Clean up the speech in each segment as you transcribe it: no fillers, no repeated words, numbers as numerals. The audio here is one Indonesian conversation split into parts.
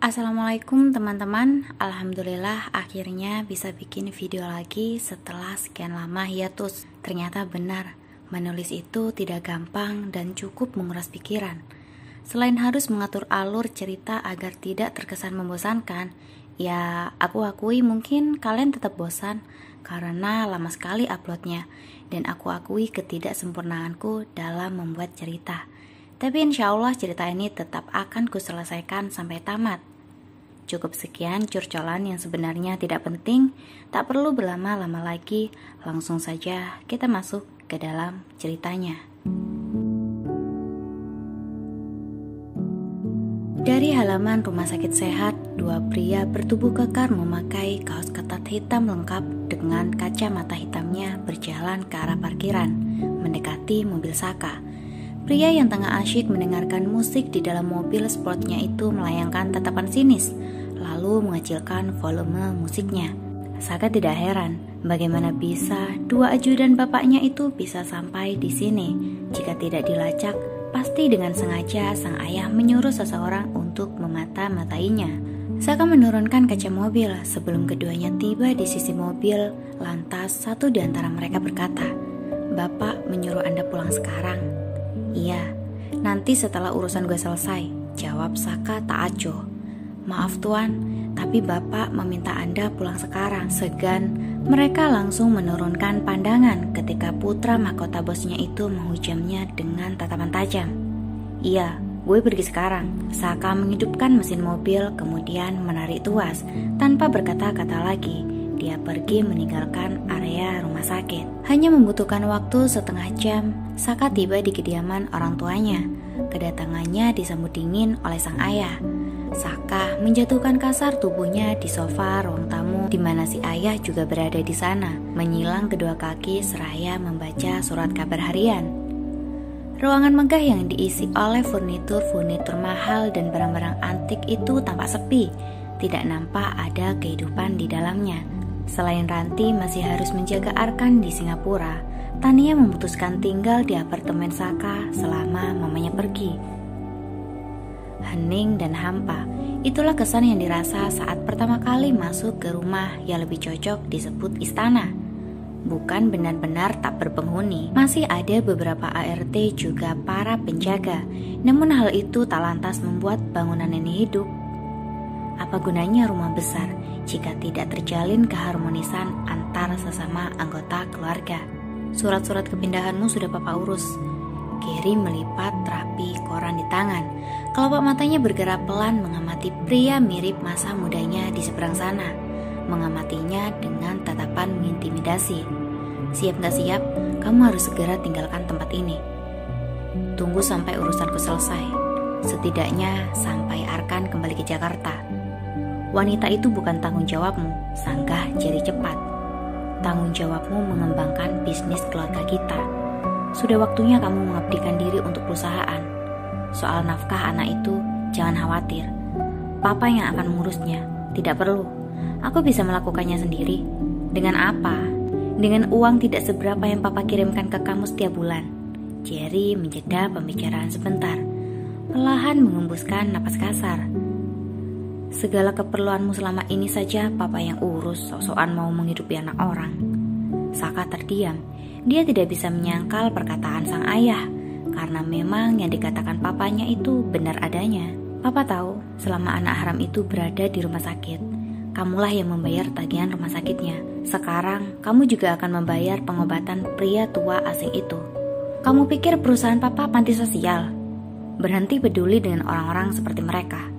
Assalamualaikum teman-teman. Alhamdulillah akhirnya bisa bikin video lagi setelah sekian lama hiatus. Ternyata benar, menulis itu tidak gampang dan cukup menguras pikiran. Selain harus mengatur alur cerita agar tidak terkesan membosankan, ya aku akui mungkin kalian tetap bosan karena lama sekali uploadnya. Dan aku akui ketidaksempurnaanku dalam membuat cerita. Tapi insya Allah cerita ini tetap akan kuselesaikan sampai tamat. Cukup sekian curcolan yang sebenarnya tidak penting, tak perlu berlama-lama lagi, langsung saja kita masuk ke dalam ceritanya. Dari halaman rumah sakit sehat, dua pria bertubuh kekar memakai kaos ketat hitam lengkap dengan kacamata hitamnya berjalan ke arah parkiran, mendekati mobil Saka. Pria yang tengah asyik mendengarkan musik di dalam mobil sportnya itu melayangkan tatapan sinis, lalu mengecilkan volume musiknya. Saka tidak heran bagaimana bisa dua ajudan bapaknya itu bisa sampai di sini. Jika tidak dilacak, pasti dengan sengaja sang ayah menyuruh seseorang untuk memata-matainya. Saka menurunkan kaca mobil sebelum keduanya tiba di sisi mobil. Lantas satu di antara mereka berkata, "Bapak menyuruh Anda pulang sekarang?" "Iya, nanti setelah urusan gue selesai," jawab Saka tak acuh. "Maaf tuan, tapi bapak meminta Anda pulang sekarang." Segan, mereka langsung menurunkan pandangan ketika putra mahkota bosnya itu menghujamnya dengan tatapan tajam. "Iya, gue pergi sekarang." Saka menghidupkan mesin mobil kemudian menarik tuas. Tanpa berkata-kata lagi, dia pergi meninggalkan area rumah sakit. Hanya membutuhkan waktu setengah jam, Saka tiba di kediaman orang tuanya. Kedatangannya disambut dingin oleh sang ayah. Saka menjatuhkan kasar tubuhnya di sofa ruang tamu di mana si ayah juga berada di sana, menyilang kedua kaki seraya membaca surat kabar harian. Ruangan megah yang diisi oleh furnitur mahal dan barang-barang antik itu tampak sepi. Tidak nampak ada kehidupan di dalamnya. Selain Ranti masih harus menjaga Arkan di Singapura, Tania memutuskan tinggal di apartemen Saka selama mamanya pergi. Hening dan hampa, itulah kesan yang dirasa saat pertama kali masuk ke rumah yang lebih cocok disebut istana. Bukan benar-benar tak berpenghuni, masih ada beberapa ART juga para penjaga. Namun hal itu tak lantas membuat bangunan ini hidup. Apa gunanya rumah besar jika tidak terjalin keharmonisan antar sesama anggota keluarga? Surat-surat kepindahanmu sudah papa urus. Gary melipat rapi koran di tangan. Kelopak matanya bergerak pelan mengamati pria mirip masa mudanya di seberang sana. Mengamatinya dengan tatapan mengintimidasi. "Siap gak siap, kamu harus segera tinggalkan tempat ini. Tunggu sampai urusanku selesai. Setidaknya sampai Arkan kembali ke Jakarta." "Wanita itu bukan tanggung jawabmu," sanggah Jerry cepat. "Tanggung jawabmu mengembangkan bisnis keluarga kita. Sudah waktunya kamu mengabdikan diri untuk perusahaan. Soal nafkah anak itu, jangan khawatir. Papa yang akan mengurusnya. Tidak perlu. Aku bisa melakukannya sendiri." "Dengan apa?" "Dengan uang tidak seberapa yang papa kirimkan ke kamu setiap bulan." Jerry menjeda pembicaraan sebentar. Perlahan mengembuskan napas kasar. "Segala keperluanmu selama ini saja papa yang urus, sok-sokan mau menghidupi anak orang." Saka terdiam. Dia tidak bisa menyangkal perkataan sang ayah, karena memang yang dikatakan papanya itu benar adanya. "Papa tahu selama anak haram itu berada di rumah sakit, kamulah yang membayar tagihan rumah sakitnya. Sekarang kamu juga akan membayar pengobatan pria tua asing itu. Kamu pikir perusahaan papa panti sosial? Berhenti peduli dengan orang-orang seperti mereka.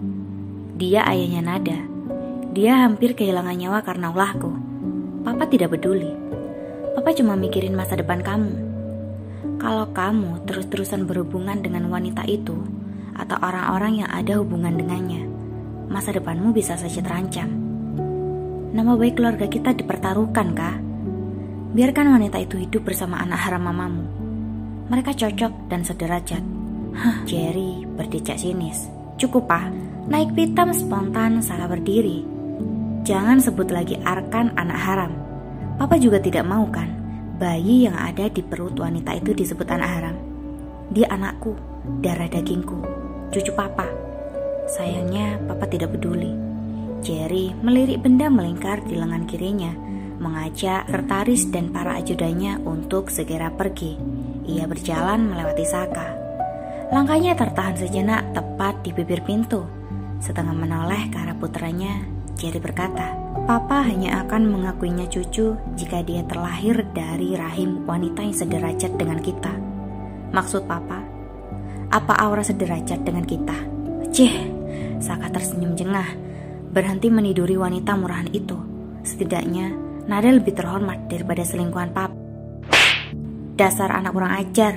Dia ayahnya Nada. Dia hampir kehilangan nyawa karena ulahku. Papa tidak peduli. Papa cuma mikirin masa depan kamu. Kalau kamu terus-terusan berhubungan dengan wanita itu atau orang-orang yang ada hubungan dengannya, masa depanmu bisa saja terancam. Nama baik keluarga kita dipertaruhkan, kah? Biarkan wanita itu hidup bersama anak haram mamamu. Mereka cocok dan sederajat." Jerry berdecak sinis. "Cukup, Pak." Naik pitam spontan Saka berdiri. "Jangan sebut lagi Arkan anak haram. Papa juga tidak mau kan bayi yang ada di perut wanita itu disebut anak haram. Dia anakku, darah dagingku, cucu papa." Sayangnya papa tidak peduli. Jerry melirik benda melingkar di lengan kirinya, mengajak sekretaris dan para ajudannya untuk segera pergi. Ia berjalan melewati Saka. Langkahnya tertahan sejenak tepat di bibir pintu. Setengah menoleh ke arah putranya, Jerry berkata, "Papa hanya akan mengakuinya cucu jika dia terlahir dari rahim wanita yang sederajat dengan kita." "Maksud papa, apa Aura sederajat dengan kita?" "Cih," Saka tersenyum jengah. "Berhenti meniduri wanita murahan itu. Setidaknya Nada lebih terhormat daripada selingkuhan papa." "Dasar anak kurang ajar."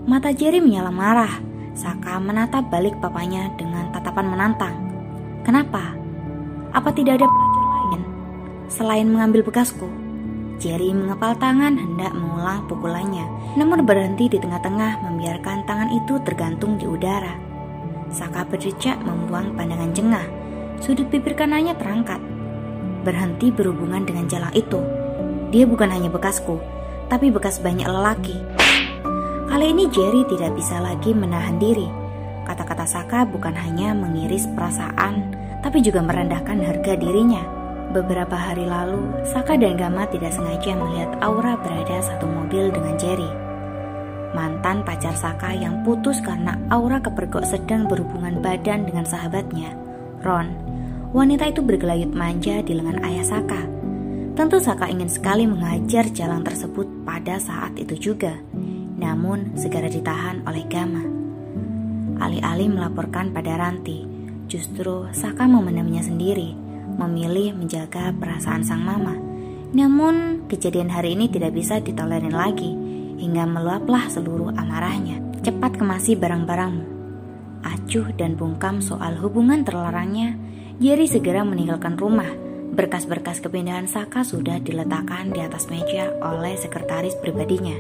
Mata Jerry menyala marah. Saka menatap balik papanya dengan tatapan menantang. "Kenapa? Apa tidak ada pelacur lain selain mengambil bekasku?" Jerry mengepal tangan hendak mengulang pukulannya, namun berhenti di tengah-tengah membiarkan tangan itu tergantung di udara. Saka berdecak membuang pandangan jengah. Sudut bibir kanannya terangkat. "Berhenti berhubungan dengan jalang itu. Dia bukan hanya bekasku, tapi bekas banyak lelaki." Kali ini Jerry tidak bisa lagi menahan diri. Kata-kata Saka bukan hanya mengiris perasaan, tapi juga merendahkan harga dirinya. Beberapa hari lalu, Saka dan Gama tidak sengaja melihat Aura berada satu mobil dengan Jerry. Mantan pacar Saka yang putus karena Aura kepergok sedang berhubungan badan dengan sahabatnya, Ron. Wanita itu bergelayut manja di lengan ayah Saka. Tentu Saka ingin sekali menghajar jalang tersebut pada saat itu juga. Namun segera ditahan oleh Gama. Alih-alih melaporkan pada Ranti, justru Saka memendamnya sendiri, memilih menjaga perasaan sang mama. Namun kejadian hari ini tidak bisa ditolerir lagi, hingga meluaplah seluruh amarahnya. "Cepat kemasi barang-barangmu." Acuh dan bungkam soal hubungan terlarangnya, Jerry segera meninggalkan rumah. Berkas-berkas kepindahan Saka sudah diletakkan di atas meja oleh sekretaris pribadinya.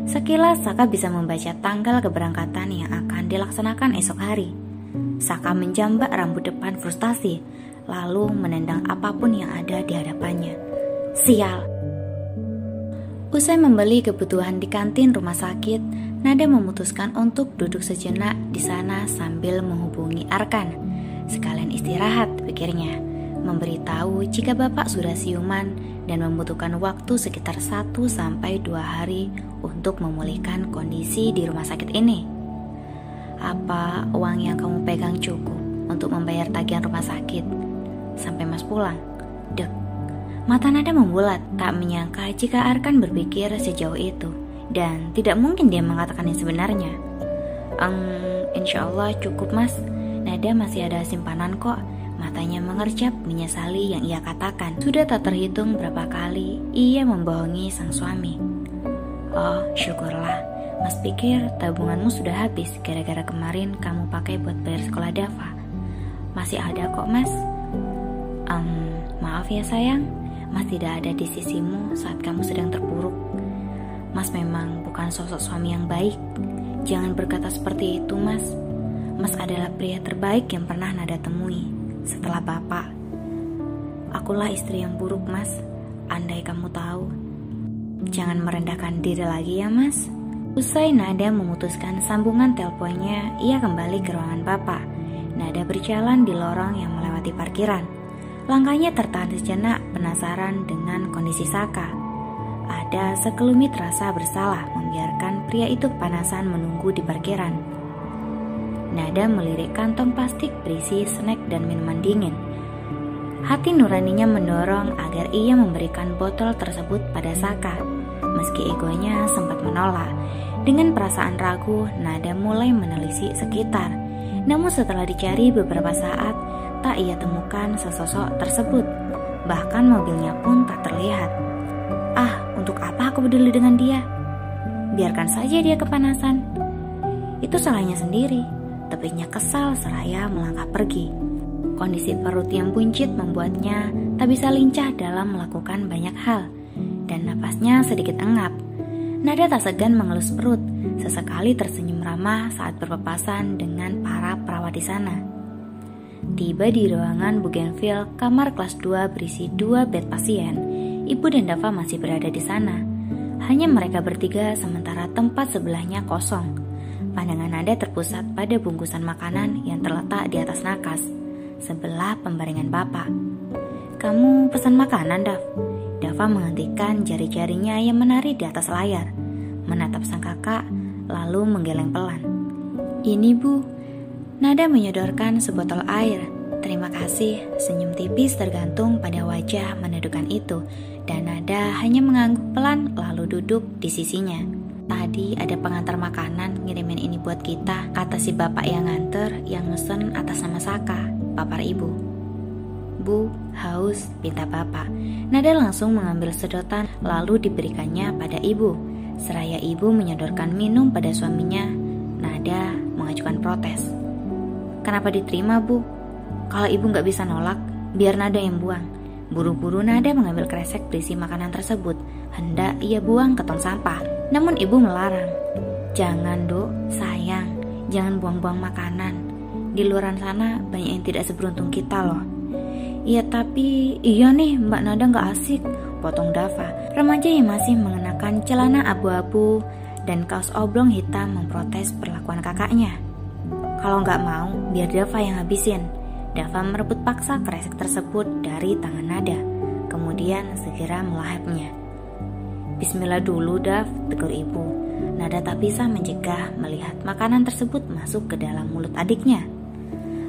Sekilas Saka bisa membaca tanggal keberangkatan yang akan dilaksanakan esok hari. Saka menjambak rambut depan frustasi, lalu menendang apapun yang ada di hadapannya. Sial! Usai membeli kebutuhan di kantin rumah sakit, Nada memutuskan untuk duduk sejenak di sana sambil menghubungi Arkan. Sekalian istirahat, pikirnya. Memberitahu jika bapak sudah siuman dan membutuhkan waktu sekitar 1-2 hari untuk memulihkan kondisi di rumah sakit ini. "Apa uang yang kamu pegang cukup untuk membayar tagihan rumah sakit sampai Mas pulang?" Dek. Mata Nada membulat, tak menyangka jika Arkan berpikir sejauh itu, dan tidak mungkin dia mengatakan yang sebenarnya. Insya Allah cukup mas, Nada masih ada simpanan kok." Matanya mengerjap menyesali yang ia katakan. Sudah tak terhitung berapa kali ia membohongi sang suami. "Oh, syukurlah. Mas pikir tabunganmu sudah habis gara-gara kemarin kamu pakai buat bayar sekolah Dava." "Masih ada kok mas." Maaf ya sayang, Mas tidak ada di sisimu saat kamu sedang terpuruk. Mas memang bukan sosok suami yang baik. Jangan berkata seperti itu mas. Mas adalah pria terbaik yang pernah Nada temui setelah bapak. Akulah istri yang buruk mas, andai kamu tahu. Jangan merendahkan diri lagi ya mas. Usai Nada memutuskan sambungan teleponnya, ia kembali ke ruangan bapak. Nada berjalan di lorong yang melewati parkiran. Langkahnya tertahan sejenak, penasaran dengan kondisi Saka. Ada sekelumit rasa bersalah membiarkan pria itu kepanasan menunggu di parkiran. Nada melirik kantong plastik berisi snack dan minuman dingin. Hati nuraninya mendorong agar ia memberikan botol tersebut pada Saka. Meski egonya sempat menolak, dengan perasaan ragu, Nada mulai menelisik sekitar. Namun setelah dicari beberapa saat, tak ia temukan sesosok tersebut. Bahkan mobilnya pun tak terlihat. Untuk apa aku peduli dengan dia? Biarkan saja dia kepanasan. Itu salahnya sendiri. Tepiknya kesal seraya melangkah pergi. Kondisi perut yang buncit membuatnya tak bisa lincah dalam melakukan banyak hal, dan napasnya sedikit engap. Nada tak segan mengelus perut, sesekali tersenyum ramah saat berpapasan dengan para perawat di sana. Tiba di ruangan Bougainville, kamar kelas 2 berisi 2 bed pasien. Ibu dan Dava masih berada di sana. Hanya mereka bertiga sementara tempat sebelahnya kosong. Pandangan Nada terpusat pada bungkusan makanan yang terletak di atas nakas, sebelah pembaringan Bapak. "Kamu pesan makanan, Dav?" Dava menghentikan jari-jarinya yang menari di atas layar, menatap sang kakak, lalu menggeleng pelan. "Ini, Bu." Nada menyodorkan sebotol air. "Terima kasih." Senyum tipis tergantung pada wajah menedukkan itu, dan Nada hanya mengangguk pelan lalu duduk di sisinya. "Tadi ada pengantar makanan ngirimin ini buat kita," kata si bapak yang nganter yang mesen atas nama Saka, papar ibu. "Bu, haus," pinta bapak. Nada langsung mengambil sedotan lalu diberikannya pada ibu. Seraya ibu menyodorkan minum pada suaminya, Nada mengajukan protes. "Kenapa diterima, Bu? Kalau ibu nggak bisa nolak, biar Nada yang buang." Buru-buru Nada mengambil kresek berisi makanan tersebut, hendak ia buang ke tong sampah. Namun ibu melarang. "Jangan, Dok, sayang, jangan buang-buang makanan. Di luar sana banyak yang tidak seberuntung kita loh." "Iya tapi, iya nih Mbak Nada nggak asik," potong Dava. Remaja yang masih mengenakan celana abu-abu dan kaos oblong hitam memprotes perlakuan kakaknya. "Kalau nggak mau, biar Dava yang habisin." Dava merebut paksa kresek tersebut dari tangan Nada, kemudian segera melahapnya. "Bismillah dulu, Dav," tegur ibu. Nada tak bisa mencegah melihat makanan tersebut masuk ke dalam mulut adiknya.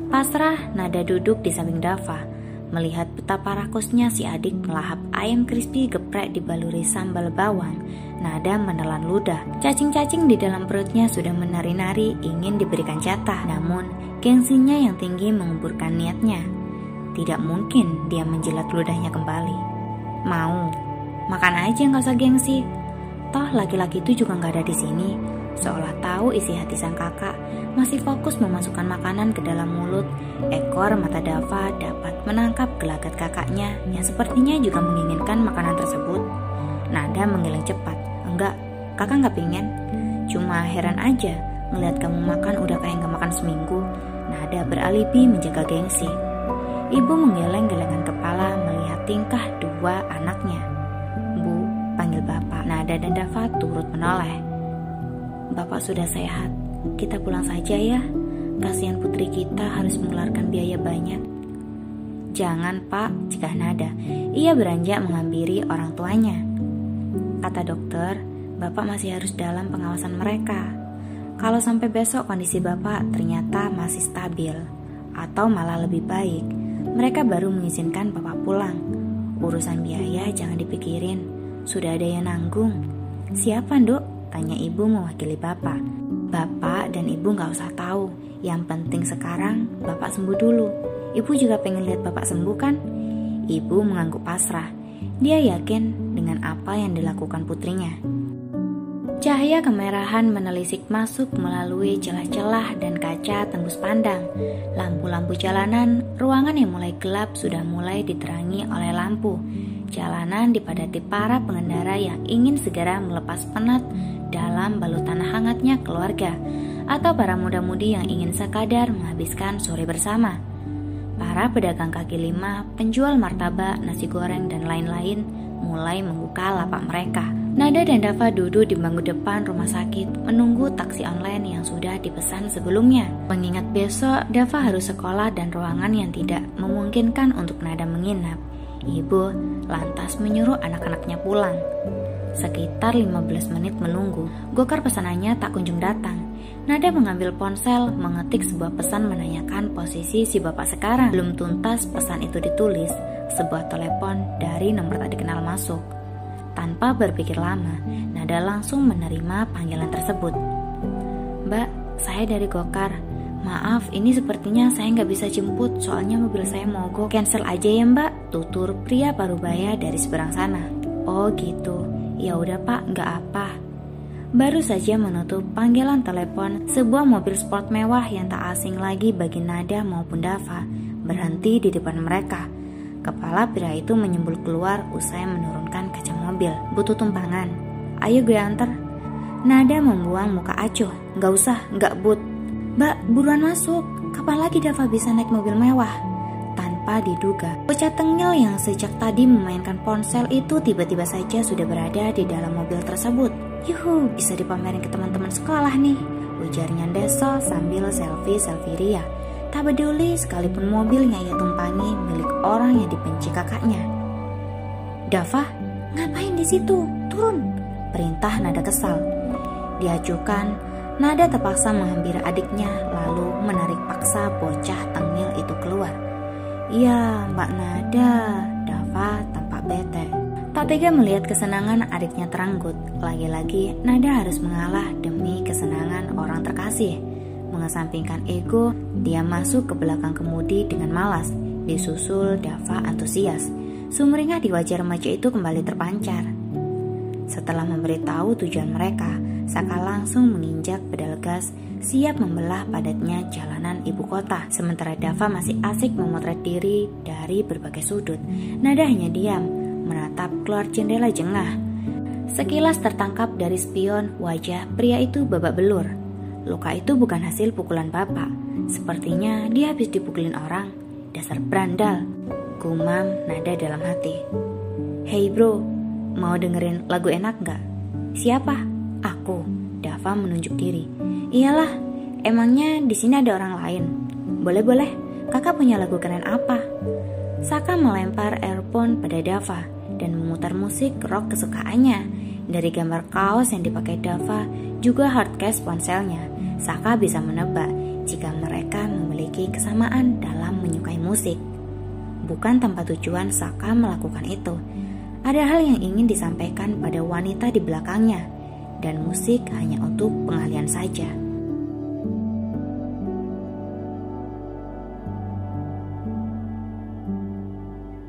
Pasrah, Nada duduk di samping Dava, melihat betapa rakusnya si adik melahap ayam crispy geprek dibaluri sambal bawang. Nada menelan ludah. Cacing-cacing di dalam perutnya sudah menari-nari ingin diberikan jatah, namun gengsinya yang tinggi menguburkan niatnya. Tidak mungkin dia menjilat ludahnya kembali. "Mau? Makan aja, nggak usah gengsi. Toh laki-laki itu juga nggak ada di sini." Seolah tahu isi hati sang kakak, masih fokus memasukkan makanan ke dalam mulut. Ekor mata Dava dapat menangkap gelagat kakaknya yang sepertinya juga menginginkan makanan tersebut. Nada menggeleng cepat. "Enggak, kakak nggak pingin. Cuma heran aja ngeliat kamu makan udah kayak nggak makan seminggu." Nada beralibi menjaga gengsi. Ibu menggeleng-gelengkan kepala melihat tingkah dua anaknya. "Bu," panggil bapak. Nada dan Dava turut menoleh. "Bapak sudah sehat, kita pulang saja ya. Kasihan putri kita harus mengeluarkan biaya banyak." "Jangan, Pak," cegah Nada. Ia beranjak menghampiri orang tuanya. "Kata dokter, Bapak masih harus dalam pengawasan mereka. Kalau sampai besok kondisi Bapak ternyata masih stabil, atau malah lebih baik, mereka baru mengizinkan Bapak pulang. Urusan biaya jangan dipikirin, sudah ada yang nanggung." "Siapa, Dok?" tanya ibu mewakili Bapak. "Bapak dan ibu gak usah tahu. Yang penting sekarang Bapak sembuh dulu. Ibu juga pengen lihat Bapak sembuh kan?" Ibu mengangguk pasrah. Dia yakin dengan apa yang dilakukan putrinya. Cahaya kemerahan menelisik masuk melalui celah-celah dan kaca tembus pandang. Lampu-lampu jalanan, ruangan yang mulai gelap sudah mulai diterangi oleh lampu. Jalanan dipadati para pengendara yang ingin segera melepas penat dalam balutan hangatnya keluarga, atau para muda-mudi yang ingin sekadar menghabiskan sore bersama. Para pedagang kaki lima, penjual martabak, nasi goreng, dan lain-lain mulai membuka lapak mereka. Nada dan Dava duduk di bangku depan rumah sakit menunggu taksi online yang sudah dipesan sebelumnya. Mengingat besok Dava harus sekolah dan ruangan yang tidak memungkinkan untuk Nada menginap, ibu lantas menyuruh anak-anaknya pulang. Sekitar 15 menit menunggu, gokar pesanannya tak kunjung datang. Nada mengambil ponsel, mengetik sebuah pesan menanyakan posisi si bapak sekarang. Belum tuntas pesan itu ditulis, sebuah telepon dari nomor tak dikenal masuk. Tanpa berpikir lama, Nada langsung menerima panggilan tersebut. "Mbak, saya dari Gokar. Maaf, ini sepertinya saya nggak bisa jemput, soalnya mobil saya mogok. Cancel aja ya Mbak," tutur pria parubaya dari seberang sana. "Oh gitu, ya udah Pak, nggak apa." Baru saja menutup panggilan telepon, sebuah mobil sport mewah yang tak asing lagi bagi Nada maupun Dava berhenti di depan mereka. Kepala pria itu menyembul keluar usai menurunkan kaca mobil. "Butuh tumpangan? Ayo gue antar." Nada membuang muka acuh. "Nggak usah, nggak but." "Mbak, buruan masuk. Kapan lagi Dava bisa naik mobil mewah?" Tanpa diduga, bocah tengil yang sejak tadi memainkan ponsel itu tiba-tiba saja sudah berada di dalam mobil tersebut. "Yuhu, bisa dipamerin ke teman-teman sekolah nih," ujarnya Deso sambil selfie ria. Tak peduli sekalipun mobilnya ia tumpangi milik orang yang dibenci kakaknya. Dava, ngapain di situ? Turun, perintah nada kesal. Diajukan, nada terpaksa menghampiri adiknya lalu menarik paksa bocah tengil itu keluar. Ya, Mbak Nada, Dava tampak bete. Tak tega melihat kesenangan adiknya teranggut. Lagi-lagi Nada harus mengalah demi kesenangan orang terkasih. Mengesampingkan ego, dia masuk ke belakang kemudi dengan malas. Disusul Dava antusias. Sumringah di wajah remaja itu kembali terpancar. Setelah memberitahu tujuan mereka, Saka langsung menginjak pedal gas, siap membelah padatnya jalanan ibu kota. Sementara Dava masih asik memotret diri dari berbagai sudut. Nada hanya diam, menatap keluar jendela jengah. Sekilas tertangkap dari spion, wajah pria itu babak belur. Luka itu bukan hasil pukulan bapak. Sepertinya dia habis dipukulin orang. Dasar berandal, gumam Nada dalam hati. Hey bro, mau dengerin lagu enak gak? Siapa? Aku. Dava menunjuk diri. Iyalah, emangnya di sini ada orang lain? Boleh, kakak punya lagu keren apa? Saka melempar earphone pada Dava dan memutar musik rock kesukaannya. Dari gambar kaos yang dipakai Dava, juga hardcase ponselnya, Saka bisa menebak jika mereka memiliki kesamaan dalam menyukai musik. Bukan tanpa tujuan Saka melakukan itu. Ada hal yang ingin disampaikan pada wanita di belakangnya, dan musik hanya untuk pengalian saja.